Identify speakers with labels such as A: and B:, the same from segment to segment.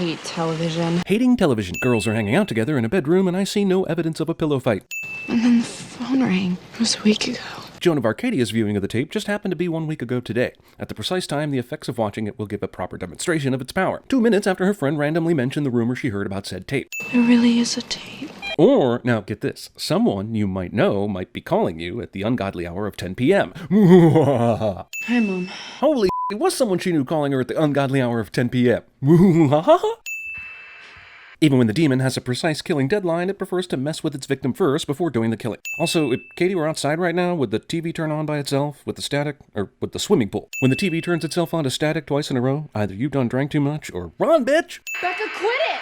A: hate television.
B: Hating television. Girls are hanging out together in a bedroom and I see no evidence of a pillow fight.
A: And then the phone rang. It was a week ago.
B: Joan of Arcadia's viewing of the tape just happened to be 1 week ago today. At the precise time, the effects of watching it will give a proper demonstration of its power. 2 minutes after her friend randomly mentioned the rumor she heard about said tape.
A: There really is a tape.
B: Or, now get this, someone you might know might be calling you at the ungodly hour of 10 p.m.
A: Hi, Mom.
B: Holy it was someone she knew calling her at the ungodly hour of 10 p.m. Even when the demon has a precise killing deadline, it prefers to mess with its victim first before doing the killing. Also, if Katie were outside right now, would the TV turn on by itself, with the static, or with the swimming pool? When the TV turns itself on to static twice in a row, either you done drank too much, or run, bitch!
C: Becca, quit it!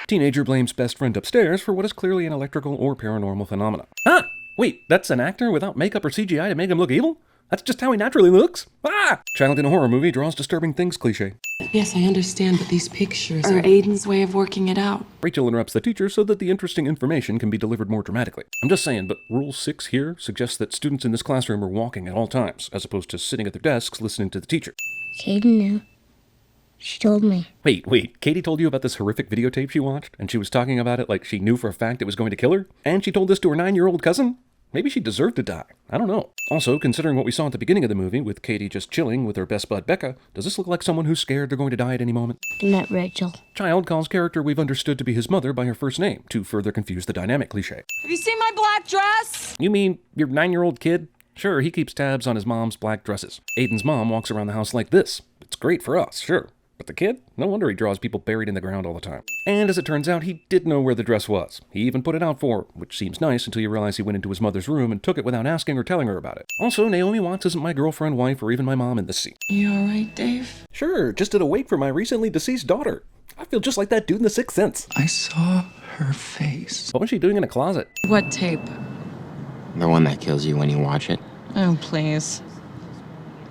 B: Teenager blames best friend upstairs for what is clearly an electrical or paranormal phenomenon. Ah! Wait, that's an actor without makeup or CGI to make him look evil? That's just how he naturally looks? Ah! Child in a horror movie draws disturbing things cliché.
D: Yes, I understand, but these pictures are Aiden's way of working it out.
B: Rachel interrupts the teacher so that the interesting information can be delivered more dramatically. I'm just saying, but Rule 6 here suggests that students in this classroom are walking at all times, as opposed to sitting at their desks listening to the teacher.
E: Katie knew. She told me.
B: Wait, Katie told you about this horrific videotape she watched, and she was talking about it like she knew for a fact it was going to kill her? And she told this to her 9-year-old cousin? Maybe she deserved to die. I don't know. Also, considering what we saw at the beginning of the movie, with Katie just chilling with her best bud Becca, does this look like someone who's scared they're going to die at any moment?
E: Good night, Rachel.
B: Child calls character we've understood to be his mother by her first name, to further confuse the dynamic cliché.
C: Have you seen my black dress?
B: You mean your 9-year-old kid? Sure, he keeps tabs on his mom's black dresses. Aiden's mom walks around the house like this. It's great for us, sure. But the kid? No wonder he draws people buried in the ground all the time. And as it turns out, he did know where the dress was. He even put it out for her, which seems nice until you realize he went into his mother's room and took it without asking or telling her about it. Also, Naomi Watts isn't my girlfriend, wife, or even my mom in this scene.
D: You alright, Dave?
B: Sure, just did a wake for my recently deceased daughter. I feel just like that dude in The Sixth Sense.
F: I saw her face.
B: What was she doing in a closet?
D: What tape?
G: The one that kills you when you watch it.
D: Oh, please.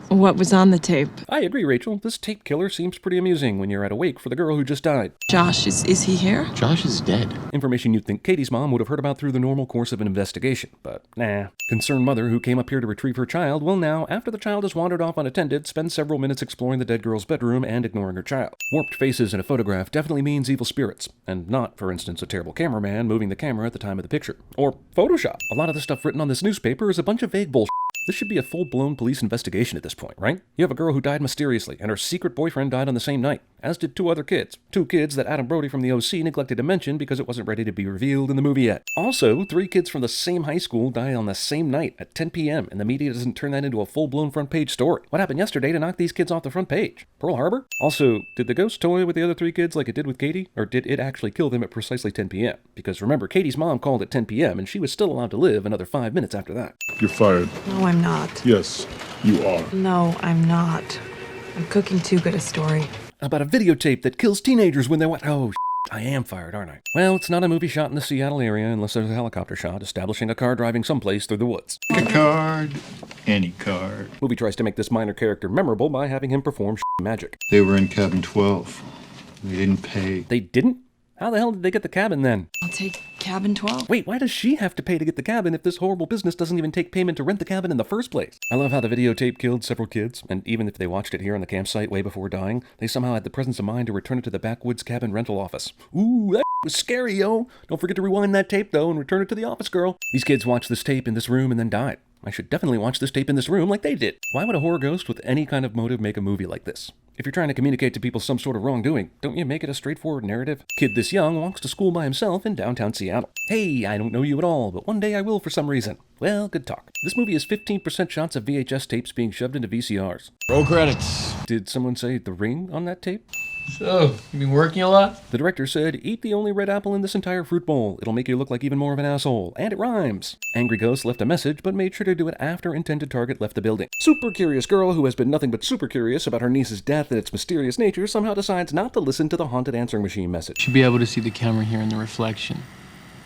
D: What was on the tape?
B: I agree, Rachel. This tape killer seems pretty amusing when you're at a wake for the girl who just died.
D: Josh, is he here?
G: Josh is dead.
B: Information you'd think Katie's mom would have heard about through the normal course of an investigation, but nah. Concerned mother who came up here to retrieve her child will now, after the child has wandered off unattended, spend several minutes exploring the dead girl's bedroom and ignoring her child. Warped faces in a photograph definitely means evil spirits, and not, for instance, a terrible cameraman moving the camera at the time of the picture. Or Photoshop. A lot of the stuff written on this newspaper is a bunch of vague bullshit. This should be a full-blown police investigation at this point, right? You have a girl who died mysteriously, and her secret boyfriend died on the same night, as did 2 other kids. 2 kids that Adam Brody from the OC neglected to mention because it wasn't ready to be revealed in the movie yet. Also, 3 kids from the same high school died on the same night at 10 p.m., and the media doesn't turn that into a full-blown front-page story. What happened yesterday to knock these kids off the front page? Pearl Harbor? Also, did the ghost toy with the other 3 kids like it did with Katie, or did it actually kill them at precisely 10 p.m.? Because remember, Katie's mom called at 10 p.m., and she was still allowed to live another 5 minutes after that.
H: You're fired.
A: No, I'm not.
H: Yes, you are.
A: No, I'm not. I'm cooking too good a story.
B: About a videotape that kills teenagers when they're what? Oh, I am fired, aren't I? Well, it's not a movie shot in the Seattle area unless there's a helicopter shot establishing a car driving someplace through the woods.
F: Pick a card. Any card.
B: Movie tries to make this minor character memorable by having him perform magic.
F: They were in cabin 12. They didn't pay.
B: They didn't? How the hell did they get the cabin then?
D: I'll take cabin 12.
B: Wait, why does she have to pay to get the cabin if this horrible business doesn't even take payment to rent the cabin in the first place? I love how the videotape killed several kids, and even if they watched it here on the campsite way before dying, they somehow had the presence of mind to return it to the backwoods cabin rental office. Ooh, that was scary, yo. Don't forget to rewind that tape, though, and return it to the office girl. These kids watched this tape in this room and then died. I should definitely watch this tape in this room like they did. Why would a horror ghost with any kind of motive make a movie like this? If you're trying to communicate to people some sort of wrongdoing, don't you make it a straightforward narrative? Kid this young walks to school by himself in downtown Seattle. Hey, I don't know you at all, but one day I will for some reason. Well, good talk. This movie is 15% shots of VHS tapes being shoved into VCRs.
I: Roll credits.
B: Did someone say The Ring on that tape?
I: So, you been working a lot?
B: The director said, eat the only red apple in this entire fruit bowl. It'll make you look like even more of an asshole. And it rhymes. Angry Ghost left a message, but made sure to do it after intended target left the building. Super curious girl who has been nothing but super curious about her niece's death and its mysterious nature somehow decides not to listen to the haunted answering machine message.
I: Should be able to see the camera here in the reflection.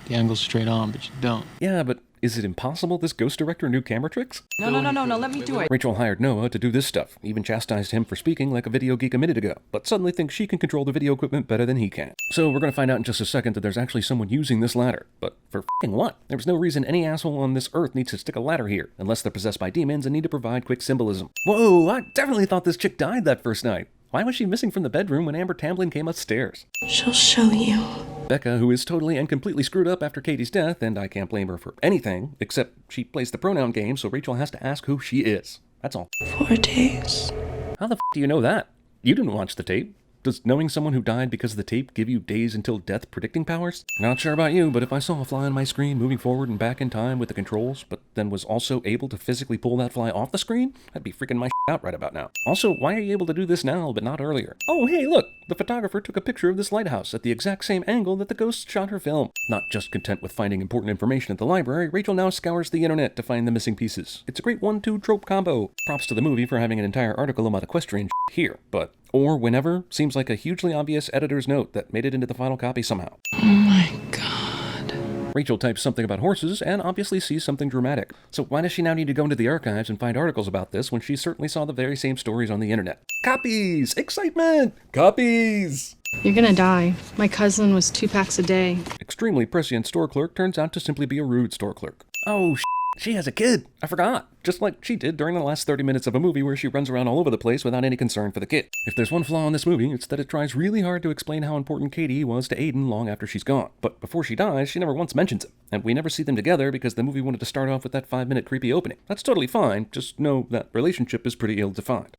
I: The angle's straight on, but you don't.
B: Yeah, but is it impossible this ghost director knew camera tricks?
D: No, let me do it.
B: Rachel hired Noah to do this stuff, even chastised him for speaking like a video geek a minute ago, but suddenly thinks she can control the video equipment better than he can. So we're gonna find out in just a second that there's actually someone using this ladder. But for f***ing what? There's no reason any asshole on this earth needs to stick a ladder here, unless they're possessed by demons and need to provide quick symbolism. Whoa, I definitely thought this chick died that first night. Why was she missing from the bedroom when Amber Tamblyn came upstairs?
D: She'll show you.
B: Becca, who is totally and completely screwed up after Katie's death, and I can't blame her for anything, except she plays the pronoun game, so Rachel has to ask who she is. That's all.
D: 4 days.
B: How the f*** do you know that? You didn't watch the tape. Does knowing someone who died because of the tape give you days until death predicting powers? Not sure about you, but if I saw a fly on my screen moving forward and back in time with the controls, but then was also able to physically pull that fly off the screen, I'd be freaking my out right about now. Also, why are you able to do this now but not earlier? Oh, hey, look! The photographer took a picture of this lighthouse at the exact same angle that the ghost shot her film. Not just content with finding important information at the library, Rachel now scours the internet to find the missing pieces. It's a great 1-2 trope combo. Props to the movie for having an entire article about equestrian here, but or whenever seems like a hugely obvious editor's note that made it into the final copy somehow.
D: Oh my god.
B: Rachel types something about horses and obviously sees something dramatic. So why does she now need to go into the archives and find articles about this when she certainly saw the very same stories on the internet? Copies! Excitement! Copies!
H: You're gonna die. My cousin was 2 packs a day.
B: Extremely prescient store clerk turns out to simply be a rude store clerk. Oh, she has a kid. I forgot. Just like she did during the last 30 minutes of a movie where she runs around all over the place without any concern for the kid. If there's one flaw in this movie, it's that it tries really hard to explain how important Katie was to Aiden long after she's gone. But before she dies, she never once mentions him. And we never see them together because the movie wanted to start off with that 5-minute creepy opening. That's totally fine, just know that relationship is pretty ill-defined.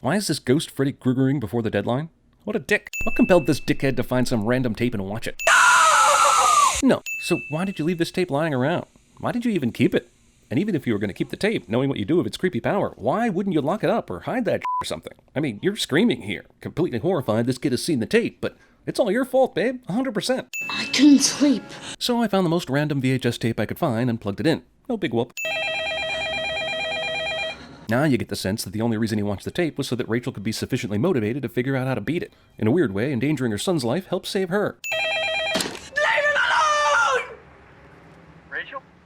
B: Why is this ghost Freddy Kruegering before the deadline? What a dick. What compelled this dickhead to find some random tape and watch it? No. So why did you leave this tape lying around? Why did you even keep it? And even if you were going to keep the tape, knowing what you do with its creepy power, why wouldn't you lock it up or hide that or something? I mean, you're screaming here, completely horrified this kid has seen the tape, but it's all your fault, babe, 100%.
E: I couldn't sleep.
B: So I found the most random VHS tape I could find and plugged it in. No big whoop. Now you get the sense that the only reason he watched the tape was so that Rachel could be sufficiently motivated to figure out how to beat it. In a weird way, endangering her son's life helps save her.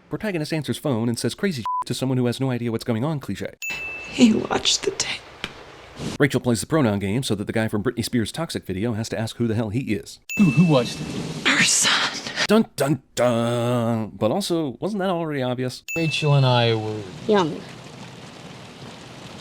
B: Protagonist answers phone and says crazy to someone who has no idea what's going on cliché.
D: He watched the tape.
B: Rachel plays the pronoun game so that the guy from Britney Spears' Toxic video has to ask who the hell he is.
I: Who watched it?
D: Her son.
B: Dun dun dun! But also, wasn't that already obvious?
I: Rachel and I were...
E: Yummy.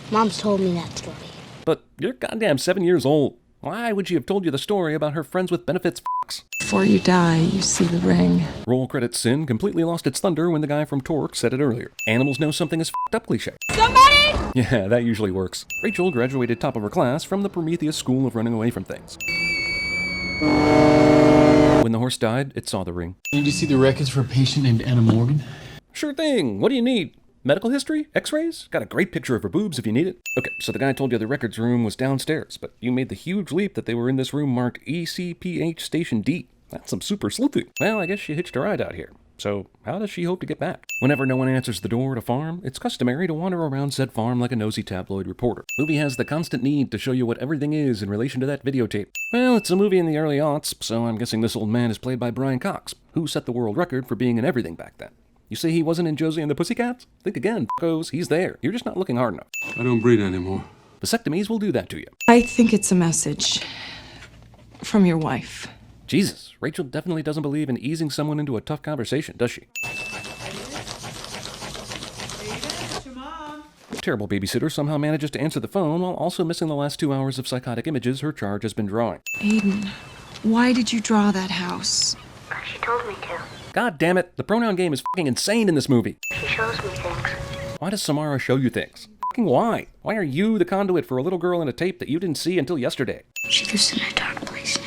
E: Mom's told me that story.
B: But you're goddamn 7 years old. Why would she have told you the story about her friends with benefits f***s?
D: Before you die, you see the ring.
B: Roll credit Sin completely lost its thunder when the guy from Torque said it earlier. Animals know something is f***ed up cliché.
C: Somebody!
B: Yeah, that usually works. Rachel graduated top of her class from the Prometheus School of Running Away from Things. When the horse died, it saw the ring.
I: Need to see the records for a patient named Anna Morgan?
B: Sure thing. What do you need? Medical history? X-rays? Got a great picture of her boobs if you need it. Okay, so the guy told you the records room was downstairs, but you made the huge leap that they were in this room marked ECPH Station D. That's some super sleuthing. Well, I guess she hitched a ride out here. So, how does she hope to get back? Whenever no one answers the door at a farm, it's customary to wander around said farm like a nosy tabloid reporter. Movie has the constant need to show you what everything is in relation to that videotape. Well, it's a movie in the early aughts, so I'm guessing this old man is played by Brian Cox, who set the world record for being in everything back then. You say he wasn't in Josie and the Pussycats? Think again, f***os, he's there. You're just not looking hard enough.
J: I don't breathe anymore.
B: Vasectomies will do that to you.
D: I think it's a message from your wife.
B: Jesus, Rachel definitely doesn't believe in easing someone into a tough conversation, does she? Terrible babysitter somehow manages to answer the phone while also missing the last 2 hours of psychotic images her charge has been drawing.
D: Aiden, why did you draw that house?
E: She told me to.
B: God damn it, the pronoun game is fucking insane in this movie.
E: She shows me things.
B: Why does Samara show you things? Fucking why? Why are you the conduit for a little girl in a tape that you didn't see until yesterday?
E: She lives in a dark place now.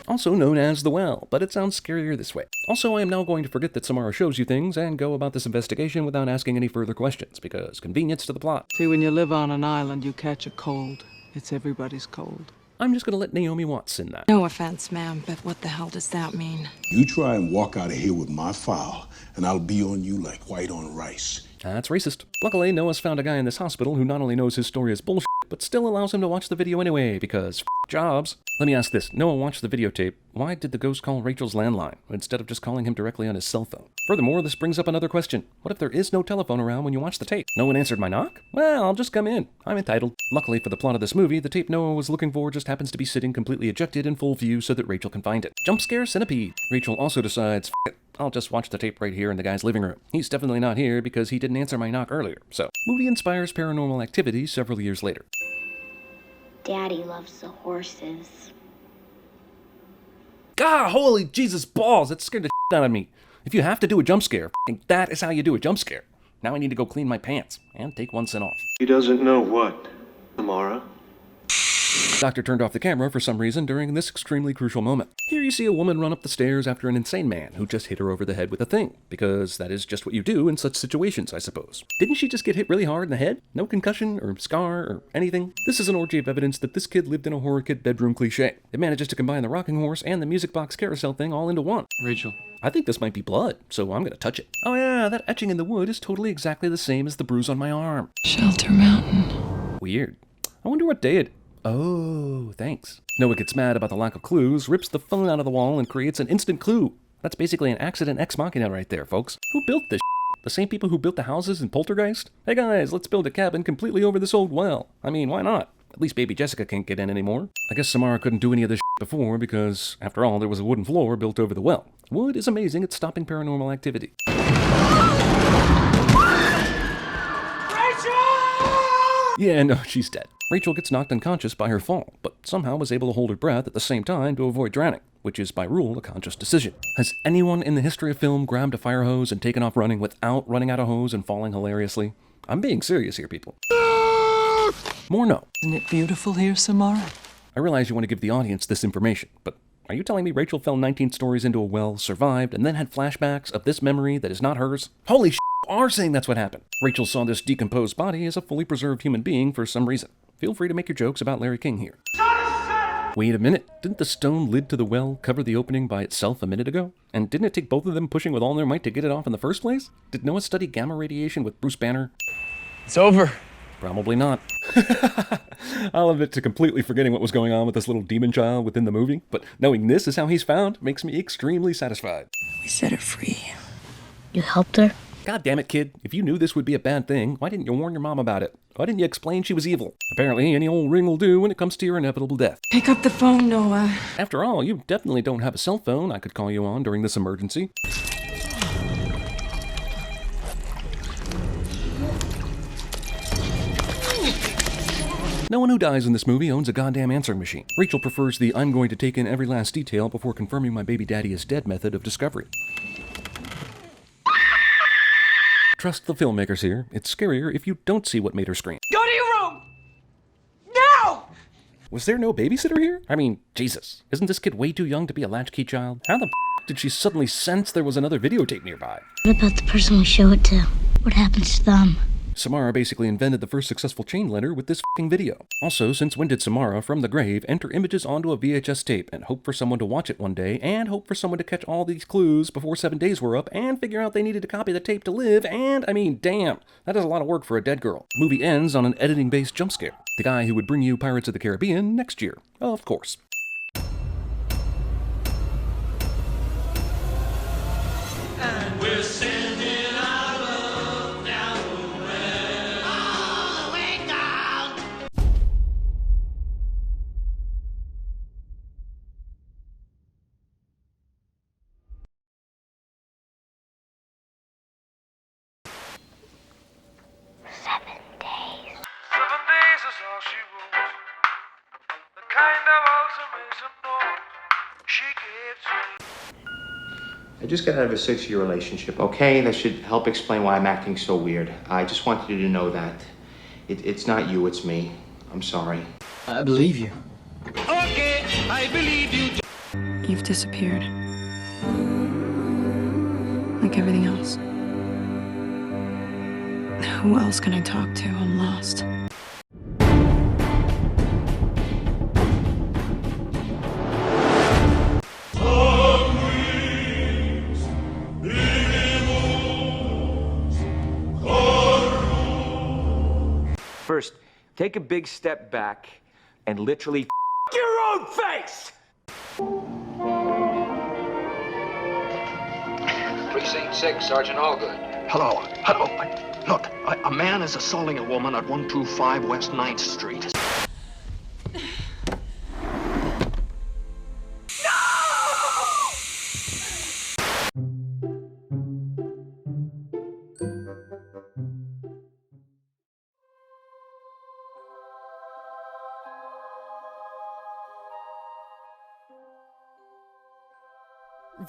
B: Also known as The Well, but it sounds scarier this way. Also, I am now going to forget that Samara shows you things and go about this investigation without asking any further questions, because convenience to the plot.
K: See, when you live on an island, you catch a cold. It's everybody's cold.
B: I'm just gonna let Naomi Watts in that.
D: No offense, ma'am, but what the hell does that mean?
J: You try and walk out of here with my file, and I'll be on you like white on rice.
B: That's racist. Luckily, Noah's found a guy in this hospital who not only knows his story is bullshit, but still allows him to watch the video anyway, because f*** jobs. Let me ask this. Noah watched the videotape. Why did the ghost call Rachel's landline, instead of just calling him directly on his cell phone? Furthermore, this brings up another question. What if there is no telephone around when you watch the tape? No one answered my knock? Well, I'll just come in. I'm entitled. Luckily for the plot of this movie, the tape Noah was looking for just happens to be sitting completely ejected in full view so that Rachel can find it. Jump scare centipede. Rachel also decides, f*** it. I'll just watch the tape right here in the guy's living room. He's definitely not here because he didn't answer my knock earlier. So, movie inspires paranormal activity several years later.
E: Daddy loves the horses.
B: God, holy Jesus balls, that scared the shit out of me. If you have to do a jump scare, that is how you do a jump scare. Now I need to go clean my pants and take 1 cent off.
L: He doesn't know what, Amara?
B: Doctor turned off the camera for some reason during this extremely crucial moment. Here you see a woman run up the stairs after an insane man who just hit her over the head with a thing, because that is just what you do in such situations, I suppose. Didn't she just get hit really hard in the head? No concussion or scar or anything? This is an orgy of evidence that this kid lived in a horror kid bedroom cliche. It manages to combine the rocking horse and the music box carousel thing all into one.
I: Rachel. I
B: think this might be blood, so I'm gonna touch it. Oh yeah, that etching in the wood is totally exactly the same as the bruise on my arm.
D: Shelter Mountain.
B: Weird. I wonder what day it... Oh, thanks. Noah gets mad about the lack of clues, rips the phone out of the wall, and creates an instant clue. That's basically an accident ex machina right there, folks. Who built this shit? The same people who built the houses in Poltergeist? Hey guys, let's build a cabin completely over this old well. I mean, why not? At least baby Jessica can't get in anymore. I guess Samara couldn't do any of this shit before because, after all, there was a wooden floor built over the well. Wood is amazing at stopping paranormal activity. Yeah, no, she's dead. Rachel gets knocked unconscious by her fall, but somehow was able to hold her breath at the same time to avoid drowning, which is by rule a conscious decision. Has anyone in the history of film grabbed a fire hose and taken off running without running out of hose and falling hilariously? I'm being serious here, people. More no.
K: Isn't it beautiful here, Samara?
B: I realize you want to give the audience this information, but are you telling me Rachel fell 19 stories into a well, survived, and then had flashbacks of this memory that is not hers? Holy shit, you are saying that's what happened. Rachel saw this decomposed body as a fully preserved human being for some reason. Feel free to make your jokes about Larry King here. Wait a minute, didn't the stone lid to the well cover the opening by itself a minute ago? And didn't it take both of them pushing with all their might to get it off in the first place? Did Noah study gamma radiation with Bruce Banner?
I: It's over.
B: Probably not. I'll admit to completely forgetting what was going on with this little demon child within the movie, but knowing this is how he's found makes me extremely satisfied.
D: We set her free.
E: You helped her?
B: God damn it, kid. If you knew this would be a bad thing, why didn't you warn your mom about it? Why didn't you explain she was evil? Apparently, any old ring will do when it comes to your inevitable death.
D: Pick up the phone, Noah.
B: After all, you definitely don't have a cell phone I could call you on during this emergency. No one who dies in this movie owns a goddamn answering machine. Rachel prefers the I'm going to take in every last detail before confirming my baby daddy is dead method of discovery. Trust the filmmakers here. It's scarier if you don't see what made her scream.
C: Go to your room! Now!
B: Was there no babysitter here? I mean, Jesus. Isn't this kid way too young to be a latchkey child? How the did she suddenly sense there was another videotape nearby?
E: What about the person we show it to? What happens to them?
B: Samara basically invented the first successful chain letter with this f***ing video. Also, since when did Samara, from the grave, enter images onto a VHS tape and hope for someone to watch it one day, and hope for someone to catch all these clues before 7 days were up, and figure out they needed to copy the tape to live, and, I mean, damn, that is a lot of work for a dead girl. The movie ends on an editing-based jump scare. The guy who would bring you Pirates of the Caribbean next year. Of course.
M: And we're sending our love down the well, all the way down.
E: Seven days.
M: 7 days is all she wrote. The kind of ultimatum note she gave to me.
G: I just got out of a 6-year relationship, okay? That should help explain why I'm acting so weird. I just wanted you to know that. It's not you, it's me. I'm sorry.
I: I believe you.
M: Okay, I believe you.
D: You've disappeared. Like everything else. Who else can I talk to? I'm lost.
N: First, take a big step back and literally f your own face!
O: Precinct 6, Sergeant Allgood.
P: Hello. Look, a man is assaulting a woman at 125 West 9th Street.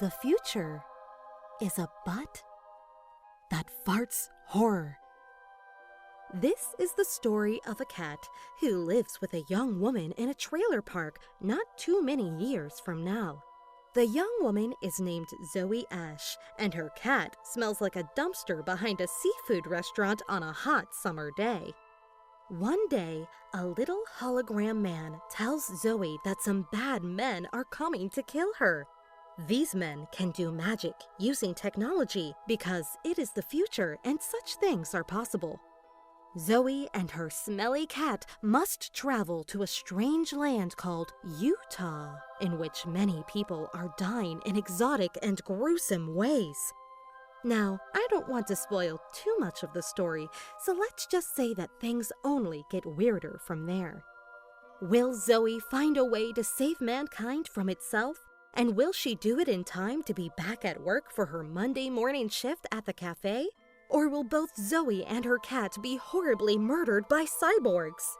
Q: The future is a butt that farts horror. This is the story of a cat who lives with a young woman in a trailer park not too many years from now. The young woman is named Zoe Ash, and her cat smells like a dumpster behind a seafood restaurant on a hot summer day. One day, a little hologram man tells Zoe that some bad men are coming to kill her. These men can do magic using technology because it is the future and such things are possible. Zoe and her smelly cat must travel to a strange land called Utah, in which many people are dying in exotic and gruesome ways. Now, I don't want to spoil too much of the story, so let's just say that things only get weirder from there. Will Zoe find a way to save mankind from itself? And will she do it in time to be back at work for her Monday morning shift at the cafe? Or will both Zoe and her cat be horribly murdered by cyborgs?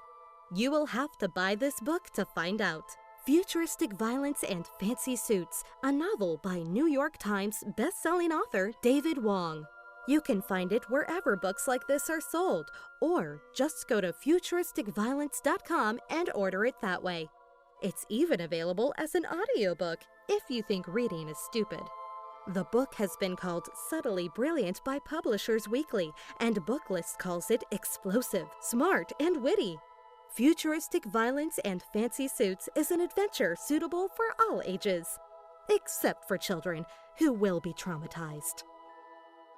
Q: You will have to buy this book to find out. Futuristic Violence and Fancy Suits, a novel by New York Times best-selling author David Wong. You can find it wherever books like this are sold, or just go to futuristicviolence.com and order it that way. It's even available as an audiobook if you think reading is stupid. The book has been called subtly brilliant by Publishers Weekly, and Booklist calls it explosive, smart, and witty. Futuristic Violence and Fancy Suits is an adventure suitable for all ages, except for children who will be traumatized.